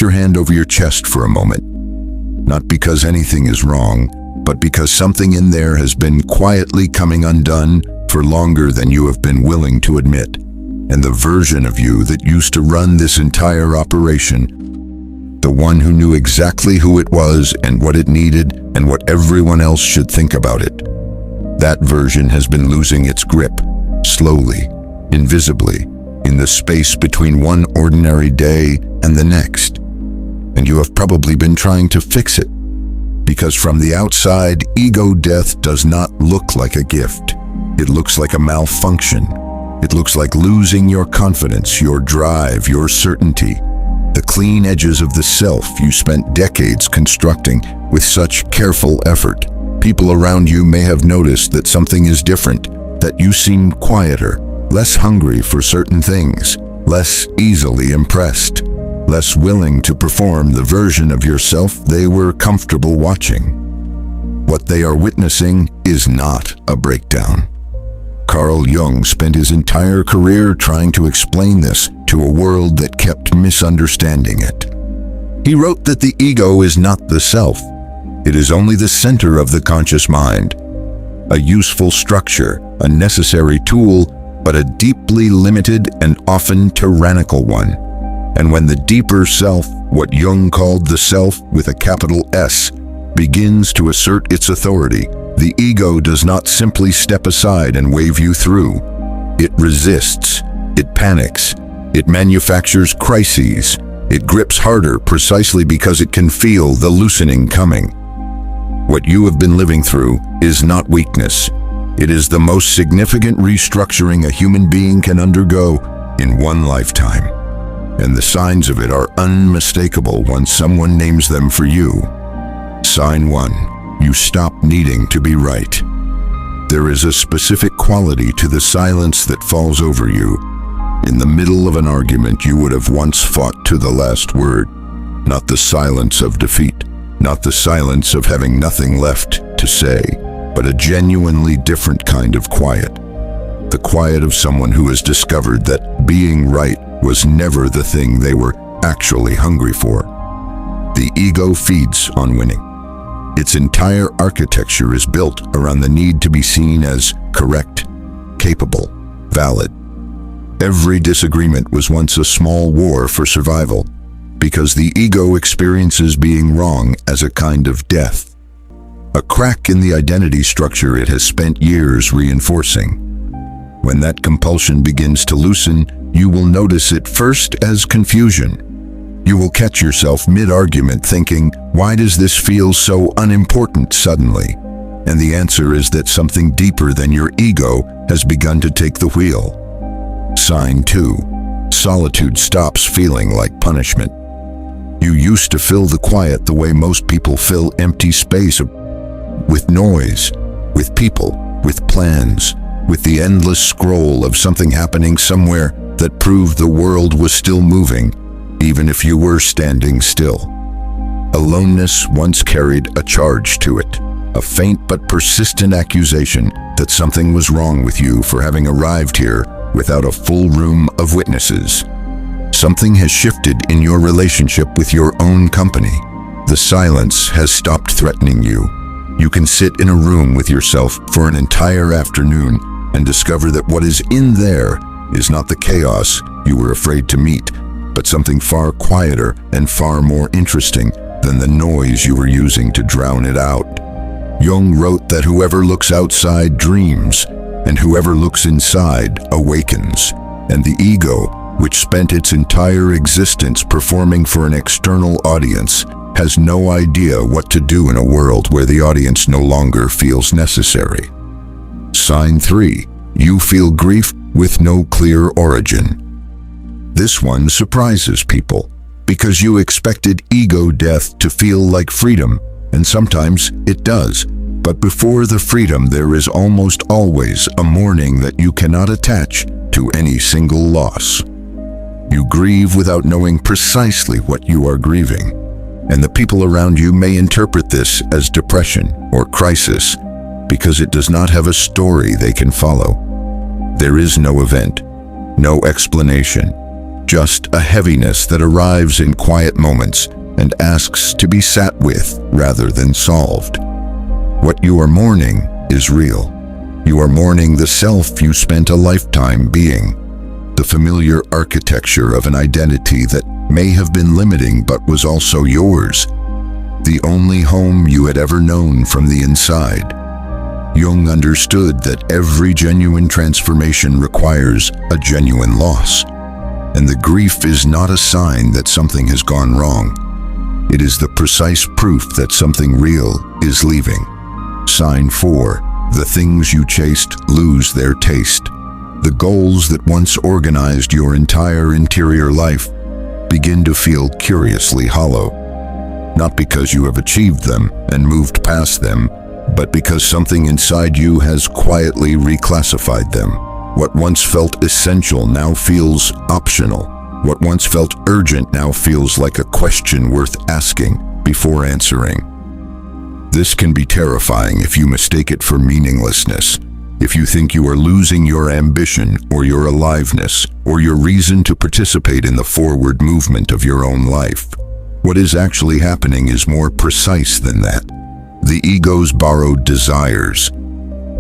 put your hand over your chest for a moment. Not because anything is wrong, but because something in there has been quietly coming undone for longer than you have been willing to admit. And the version of you that used to run this entire operation, the one who knew exactly who it was and what it needed and what everyone else should think about it, that version has been losing its grip, slowly, invisibly, in the space between one ordinary day and the next. And you have probably been trying to fix it, because from the outside, ego death does not look like a gift. It looks like a malfunction. It looks like losing your confidence, your drive, your certainty, the clean edges of the self you spent decades constructing with such careful effort. People around you may have noticed that something is different, that you seem quieter, less hungry for certain things, less easily impressed, less willing to perform the version of yourself they were comfortable watching. What they are witnessing is not a breakdown. Carl Jung spent his entire career trying to explain this to a world that kept misunderstanding it. He wrote that the ego is not the self. It is only the center of the conscious mind, a useful structure, a necessary tool, but a deeply limited and often tyrannical one. And when the deeper self, what Jung called the self with a capital S, begins to assert its authority, the ego does not simply step aside and wave you through. It resists, it panics, it manufactures crises, it grips harder precisely because it can feel the loosening coming. What you have been living through is not weakness. It is the most significant restructuring a human being can undergo in one lifetime. And the signs of it are unmistakable once someone names them for you. Sign 1. You stop needing to be right. There is a specific quality to the silence that falls over you. In the middle of an argument you would have once fought to the last word. Not the silence of defeat, not the silence of having nothing left to say, but a genuinely different kind of quiet. The quiet of someone who has discovered that being right was never the thing they were actually hungry for. The ego feeds on winning. Its entire architecture is built around the need to be seen as correct, capable, valid. Every disagreement was once a small war for survival, because the ego experiences being wrong as a kind of death, a crack in the identity structure it has spent years reinforcing. When that compulsion begins to loosen, you will notice it first as confusion. You will catch yourself mid-argument thinking, why does this feel so unimportant suddenly? And the answer is that something deeper than your ego has begun to take the wheel. Sign 2. Solitude stops feeling like punishment. You used to fill the quiet the way most people fill empty space, with noise, with people, with plans, with the endless scroll of something happening somewhere that proved the world was still moving, even if you were standing still. Aloneness once carried a charge to it, a faint but persistent accusation that something was wrong with you for having arrived here without a full room of witnesses. Something has shifted in your relationship with your own company. The silence has stopped threatening you. You can sit in a room with yourself for an entire afternoon and discover that what is in there is not the chaos you were afraid to meet, but something far quieter and far more interesting than the noise you were using to drown it out. Jung wrote that whoever looks outside dreams, and whoever looks inside awakens. And the ego, which spent its entire existence performing for an external audience, has no idea what to do in a world where the audience no longer feels necessary. Sign 3. You feel grief with no clear origin. This one surprises people, because you expected ego death to feel like freedom, and sometimes it does. But before the freedom, there is almost always a mourning that you cannot attach to any single loss. You grieve without knowing precisely what you are grieving, and the people around you may interpret this as depression or crisis, because it does not have a story they can follow. There is no event, no explanation, just a heaviness that arrives in quiet moments and asks to be sat with rather than solved. What you are mourning is real. You are mourning the self you spent a lifetime being, the familiar architecture of an identity that may have been limiting but was also yours, the only home you had ever known from the inside. Jung understood that every genuine transformation requires a genuine loss, and the grief is not a sign that something has gone wrong. It is the precise proof that something real is leaving. Sign 4. The things you chased lose their taste. The goals that once organized your entire interior life begin to feel curiously hollow. Not because you have achieved them and moved past them, but because something inside you has quietly reclassified them. What once felt essential now feels optional. What once felt urgent now feels like a question worth asking before answering. This can be terrifying if you mistake it for meaninglessness, if you think you are losing your ambition or your aliveness or your reason to participate in the forward movement of your own life. What is actually happening is more precise than that. The ego's borrowed desires,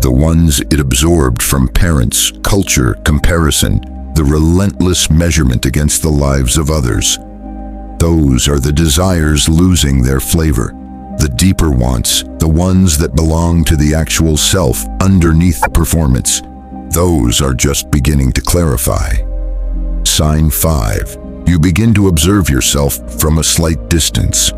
the ones it absorbed from parents, culture, comparison, the relentless measurement against the lives of others. Those are the desires losing their flavor. The deeper wants, the ones that belong to the actual self underneath the performance, those are just beginning to clarify. Sign 5. You begin to observe yourself from a slight distance.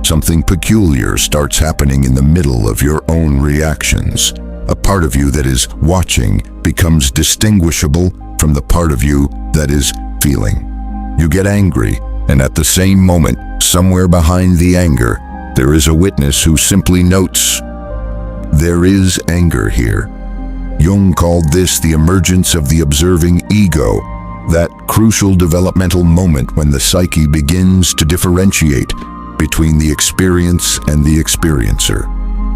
Something peculiar starts happening in the middle of your own reactions. A part of you that is watching becomes distinguishable from the part of you that is feeling. You get angry, and at the same moment, somewhere behind the anger, there is a witness who simply notes, there is anger here. Jung called this the emergence of the observing ego, that crucial developmental moment when the psyche begins to differentiate between the experience and the experiencer,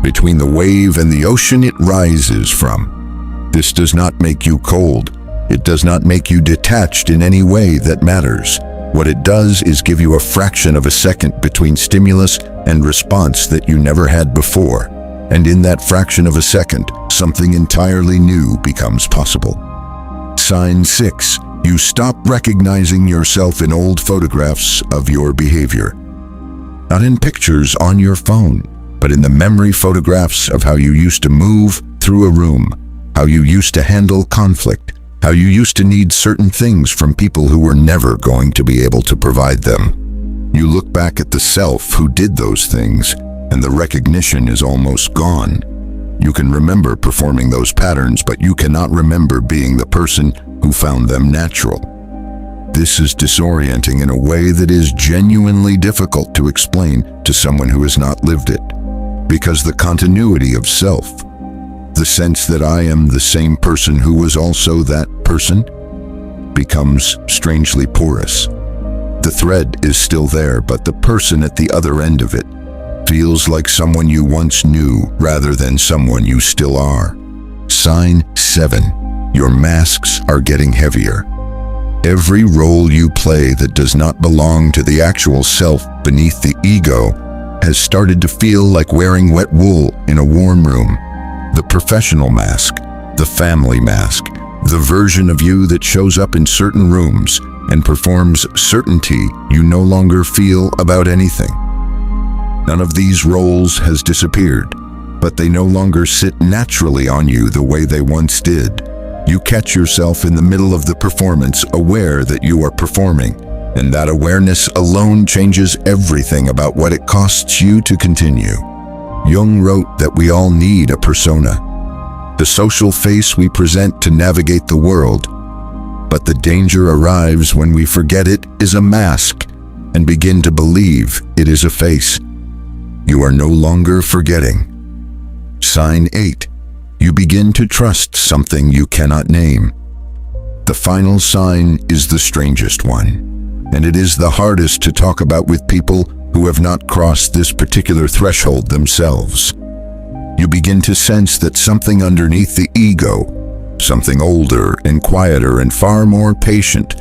between the wave and the ocean it rises from. This does not make you cold. It does not make you detached in any way that matters. What it does is give you a fraction of a second between stimulus and response that you never had before. And in that fraction of a second, something entirely new becomes possible. Sign 6. You stop recognizing yourself in old photographs of your behavior. Not in pictures on your phone, but in the memory photographs of how you used to move through a room, how you used to handle conflict, how you used to need certain things from people who were never going to be able to provide them. You look back at the self who did those things, and the recognition is almost gone. You can remember performing those patterns, but you cannot remember being the person who found them natural. This is disorienting in a way that is genuinely difficult to explain to someone who has not lived it. Because the continuity of self, the sense that I am the same person who was also that person, becomes strangely porous. The thread is still there, but the person at the other end of it feels like someone you once knew rather than someone you still are. Sign 7. Your masks are getting heavier. Every role you play that does not belong to the actual self beneath the ego has started to feel like wearing wet wool in a warm room. The professional mask, the family mask, the version of you that shows up in certain rooms and performs certainty you no longer feel about anything. None of these roles has disappeared, but they no longer sit naturally on you the way they once did. You catch yourself in the middle of the performance, aware that you are performing, and that awareness alone changes everything about what it costs you to continue. Jung wrote that we all need a persona, the social face we present to navigate the world, but the danger arrives when we forget it is a mask and begin to believe it is a face. You are no longer forgetting. Sign 8. You begin to trust something you cannot name. The final sign is the strangest one, and it is the hardest to talk about with people who have not crossed this particular threshold themselves. You begin to sense that something underneath the ego, something older and quieter and far more patient,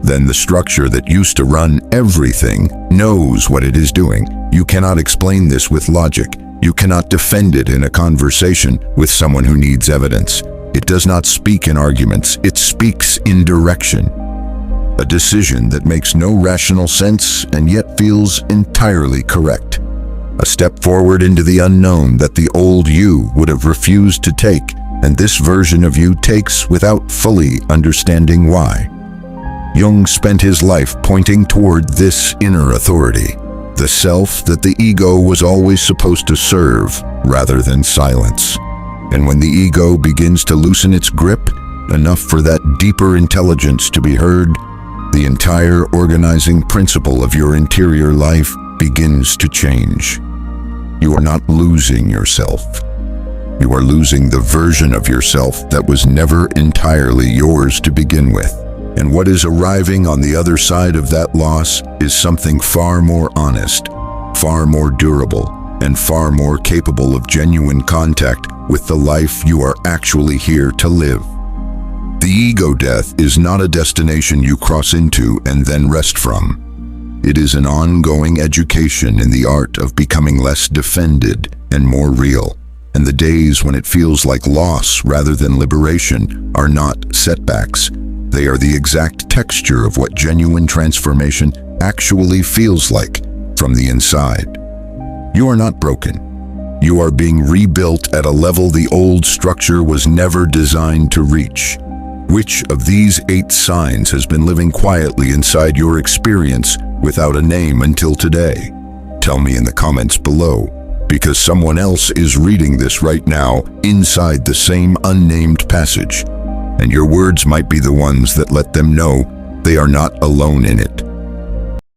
then the structure that used to run everything knows what it is doing. You cannot explain this with logic. You cannot defend it in a conversation with someone who needs evidence. It does not speak in arguments. It speaks in direction. A decision that makes no rational sense and yet feels entirely correct. A step forward into the unknown that the old you would have refused to take, and this version of you takes without fully understanding why. Jung spent his life pointing toward this inner authority, the self that the ego was always supposed to serve rather than silence. And when the ego begins to loosen its grip, enough for that deeper intelligence to be heard, the entire organizing principle of your interior life begins to change. You are not losing yourself. You are losing the version of yourself that was never entirely yours to begin with. And what is arriving on the other side of that loss is something far more honest, far more durable, and far more capable of genuine contact with the life you are actually here to live. The ego death is not a destination you cross into and then rest from. It is an ongoing education in the art of becoming less defended and more real. And the days when it feels like loss rather than liberation are not setbacks. They are the exact texture of what genuine transformation actually feels like from the inside. You are not broken. You are being rebuilt at a level the old structure was never designed to reach. Which of these 8 signs has been living quietly inside your experience without a name until today? Tell me in the comments below, because someone else is reading this right now inside the same unnamed passage. And your words might be the ones that let them know they are not alone in it.